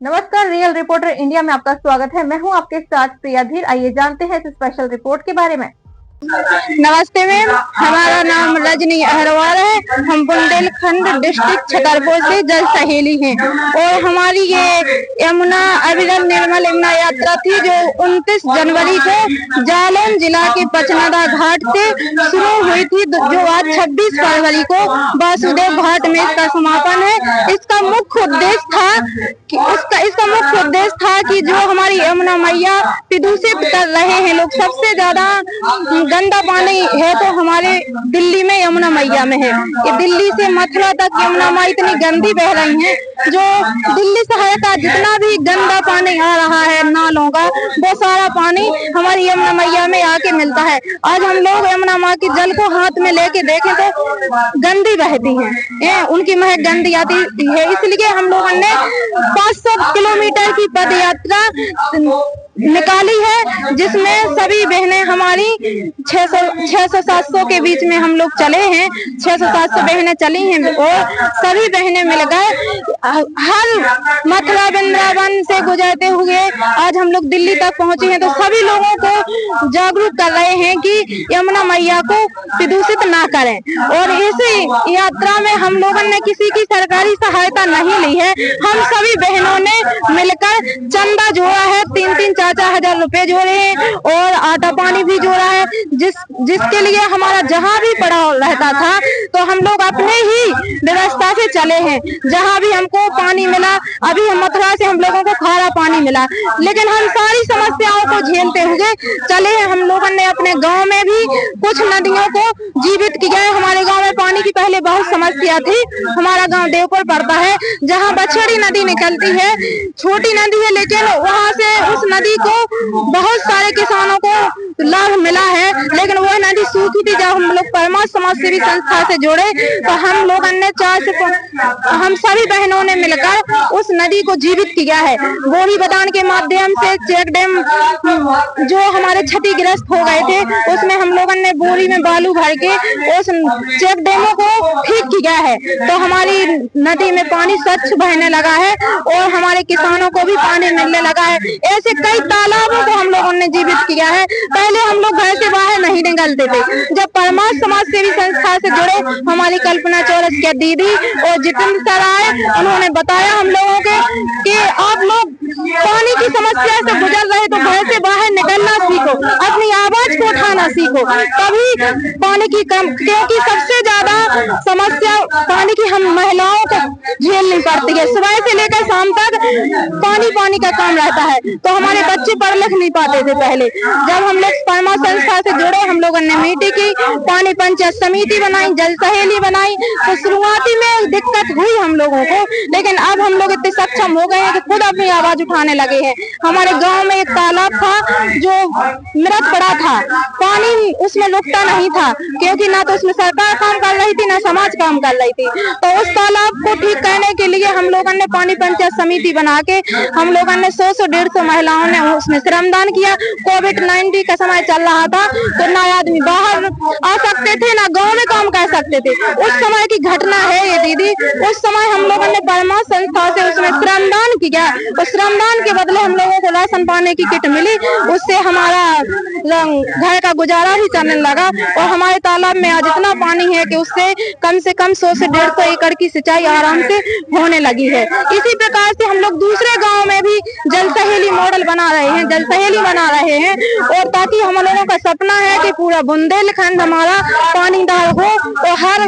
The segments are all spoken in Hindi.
नमस्कार, रियल रिपोर्टर इंडिया में आपका स्वागत है। मैं हूं आपके साथ प्रिया धीर। आइए जानते हैं इस स्पेशल रिपोर्ट के बारे में। नमस्ते मैम, हमारा नाम रजनी अहरवाल है। हम बुंदेलखंड डिस्ट्रिक्ट छतरपुर से जल सहेली हैं और हमारी ये यमुना अविरल निर्मल यमुना यात्रा थी जो 29 जनवरी को जालौन जिला के पचनादा घाट से शुरू हुई थी, जो आज 26 फरवरी को वासुदेव घाट में इसका समापन है। इसका मुख्य उद्देश्य था कि जो हमारी यमुना मैया प्रदूषित कर रहे हैं लोग, सबसे ज्यादा गंदा पानी है तो हमारे दिल्ली में यमुना मैया में है। ये दिल्ली से मथुरा तक यमुना मैया इतनी गंदी बह रही है, जो दिल्ली शहर का जितना भी गंदा पानी आ रहा है नालों का, वो सारा पानी हमारी यमुना मैया में आके मिलता है। आज हम लोग यमुना माँ के जल को हाथ में लेके देखें तो गंदी बहती है, उनकी महक गंदी आती है। इसलिए हम लोगों ने 500 किलोमीटर की पद यात्रा निकाली है, जिसमें सभी बहनें हमारी 600-700 के बीच में हम लोग चले हैं। 600-700 बहनें चली हैं और सभी बहनें मिलकर हर मथुरा वृंदावन से गुजरते हुए आज हम लोग दिल्ली तक पहुंचे हैं। तो सभी लोगों को जागरूक कर रहे हैं कि यमुना मैया को प्रदूषित ना करें। और इस यात्रा में हम लोगों ने किसी की सरकारी सहायता नहीं ली है। हम सभी बहनों ने मिलकर चंदा जोड़ा है, 3-3, 4-4 हजार रुपए जोड़े हैं और आटा पानी भी जोड़ा है, जिसके लिए हमारा जहाँ भी पड़ाव रहता था तो हम लोग अपने ही व्यवस्था से चले हैं। जहाँ भी हमको पानी मिला, अभी हम मथुरा से हम लोगों को खारा पानी मिला, लेकिन हम सारी समस्याओं को झेलते हुए चले हैं। हम लोगों ने अपने गांव में भी कुछ नदियों को जीवित किया है। हमारे गांव में पानी की पहले बहुत समस्या थी। हमारा गांव देवपुर पड़ता है, जहाँ बछड़ी नदी निकलती है, छोटी नदी है, लेकिन वहाँ से उस नदी को बहुत सारे किसानों को लाभ मिला है, लेकिन वह नदी सूखी थी। जब हम लोग परमार्थ समाज सेवी संस्था से जुड़े तो हम लोगों ने हम सभी बहनों ने मिलकर उस नदी को जीवित किया है। बोरी बदान के माध्यम से चेक डैम जो हमारे क्षतिग्रस्त हो गए थे, उसमें हम लोगों ने बोरी में बालू भर के उस चेक डैमों को ठीक किया है। तो हमारी नदी में पानी स्वच्छ बहने लगा है और हमारे किसानों को भी पानी मिलने लगा है। ऐसे कई तालाबों को हम लोगों ने जीवित किया है। पहले हम लोग घर से बाहर नहीं निकलते थे। जब परमार्थ समाज सेवी संस्था से जुड़े हमारी कल्पना चौरस के दीदी और जितेंद्र सर आए, उन्होंने बताया हम लोगों के कि आप लोग पानी की समस्या से गुजर रहे तो घर से बाहर निकलना सीखो, अपनी आवाज को उठाना सीखो, तभी पानी की क्योंकि सबसे ज्यादा समस्या पानी की हम महिलाओं को झेलनी पड़ती है। सुबह से लेकर शाम तक पानी का काम रहता है, तो हमारे बच्चे पढ़ लिख नहीं पाते थे। पहले जब हम लोग परमार्थ संस्था से जुड़े, हम लोगों ने मीटिंग की, पानी पंचायत समिति बनाई, जल सहेली बनाई, तो शुरुआती में दिक्कत हुई हम लोगों को, लेकिन अब हम लोग इतने सक्षम हो गए हैं कि खुद अपनी आवाज उठाने लगे हैं। हमारे गांव में एक तालाब था जो मृत पड़ा था, पानी उसमें रुकता नहीं था, क्योंकि ना तो उसमें सरकार काम कर रही थी ना समाज काम कर रही थी। तो उस तालाब को ठीक करने के लिए हम लोगों ने पानी पंचायत समिति बना के हम लोगों ने 100-150 महिलाओं ने उसमें श्रमदान किया। कोविड-19 का समय चल रहा था, तो ना आदमी बाहर आ सकते थे, ना गांव में काम कर सकते थे। उस समय की घटना है ये दीदी। उस समय हम लोगों ने परमार्थ संस्था से उसमें श्रमदान किया और श्रमदान के बदले हम लोगों को राशन पानी की किट मिली। उससे हमारा घर का गुजारा भी चलने लगा और हमारे तालाब में आज इतना पानी है कि उससे कम से कम 100 से 150 एकड़ की सिंचाई आराम से होने लगी है। इसी प्रकार से हम लोग दूसरे गाँव में भी जल सहेली मॉडल बना रहे हैं, जल सहेली बना रहे हैं, और ताकि हम लोगों का सपना है कि पूरा बुंदेलखंड हमारा पानीदार हो और हर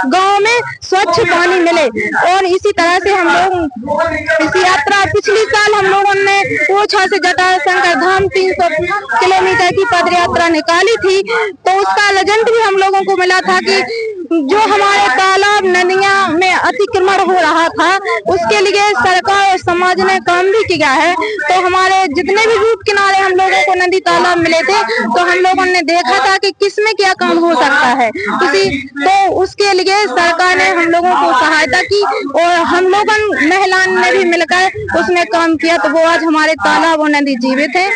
गांव में स्वच्छ पानी मिले। और इसी तरह से हम लोग इस यात्रा पिछली साल हम लोगों ने ओछा से जटाशंकर धाम 300 किलोमीटर की पद यात्रा निकाली थी, तो उसका रिजल्ट भी हम लोगों को मिला था कि जो हमारे तालाब नदियां में अतिक्रमण हो रहा था, उसके लिए सरकार और समाज ने काम भी किया है। तो हमारे जितने भी रूट किनारे हम लोगों को नदी तालाब मिले थे, तो हम लोगों ने देखा था कि किसमें क्या काम हो सकता है तो उसके लिए सरकार ने हम लोगों को सहायता की और हम लोगों महिलाओं ने भी मिलकर उसमें काम किया, तो वो आज हमारे तालाब और नदी जीवित है।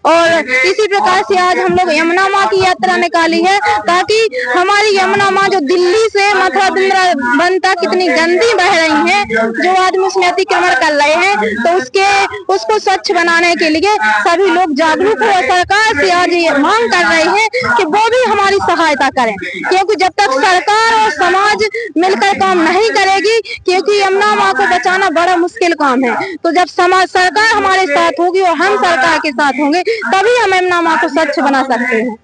और इसी प्रकार से आज हम लोग यमुना माँ की यात्रा निकाली है, ताकि हमारी यमुना माँ जो दिल्ली से मथुरा वृंदावन तक कितनी गंदी बह रही है, जो आदमी उसमें अतिक्रमण कर रहे हैं, तो उसको स्वच्छ बनाने के लिए सभी लोग जागरूक हो। सरकार से आज ये मांग कर रहे हैं कि वो भी हमारी सहायता करें, क्योंकि जब तक सरकार और समाज मिलकर काम नहीं करेगी, क्योंकि यमुना माँ को बचाना बड़ा मुश्किल काम है, तो जब सरकार हमारे साथ होगी और हम सरकार के साथ होंगे, तभी हम यमुना माँ को स्वच्छ बना सकते हैं।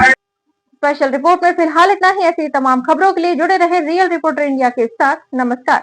स्पेशल रिपोर्ट में फिलहाल इतना ही। ऐसी तमाम खबरों के लिए जुड़े रहे रियल रिपोर्टर इंडिया के साथ। नमस्कार।